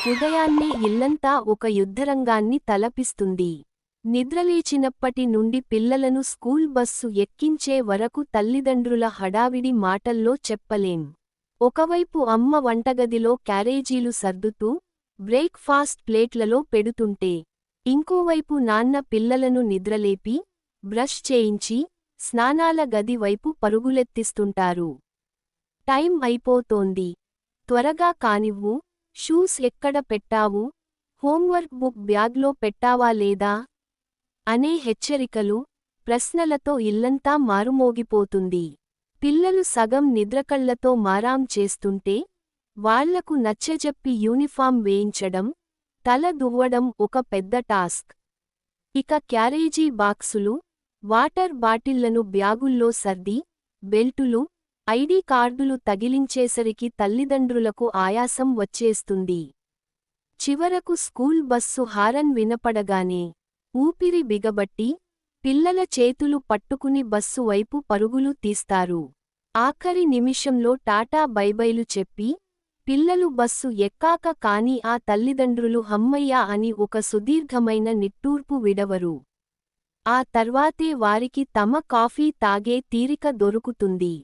ఉదయాన్నే ఇల్లంతా ఒక యుద్ధరంగాన్ని తలపిస్తుంది. నిద్రలేచినప్పటి నుండి పిల్లలను స్కూల్ బస్సు ఎక్కించే వరకు తల్లిదండ్రుల హడావిడి మాటల్లో చెప్పలేం. ఒకవైపు అమ్మ వంటగదిలో క్యారేజీలు సర్దుతూ, బ్రేక్ ఫాస్ట్ ప్లేట్లలో పెడుతుంటే, ఇంకోవైపు నాన్న పిల్లలను నిద్రలేపి, బ్రష్ చేయించి, స్నానాల గది వైపు పరుగులెత్తిస్తుంటారు. టైం అయిపోతోంది. త్వరగా కానివ్వు, షూస్ ఎక్కడ పెట్టావు, హోంవర్క్ బుక్ బ్యాగ్లో పెట్టావా లేదా అనే హెచ్చరికలు, ప్రశ్నలతో ఇల్లంతా మారుమోగిపోతుంది. పిల్లలు సగం నిద్రకళ్లతో మారాం చేస్తుంటే, వాళ్లకు నచ్చజెప్పి యూనిఫాం వేయించడం, తల దువ్వడం ఒక పెద్ద టాస్క్. ఇక క్యారేజీ బాక్సులు, వాటర్ బాటిళ్లను బ్యాగుల్లో సర్ది, బెల్టులు, ఐడీ కార్డులు తగిలించేసరికి తల్లిదండ్రులకు ఆయాసం వచ్చేస్తుంది. చివరకు స్కూల్ బస్సు హారన్ వినపడగానే ఊపిరి బిగబట్టి, పిల్లల చేతులు పట్టుకుని బస్సు వైపు పరుగులు తీస్తారు. ఆఖరి నిమిషంలో టాటా బైబైలు చెప్పి, పిల్లలు బస్సు ఎక్కాక కాని ఆ తల్లిదండ్రులు హమ్మయ్యా అని ఒక సుదీర్ఘమైన నిట్టూర్పు విడవరు. ఆ తర్వాతే వారికి తమ కాఫీ తాగే తీరిక దొరుకుతుంది.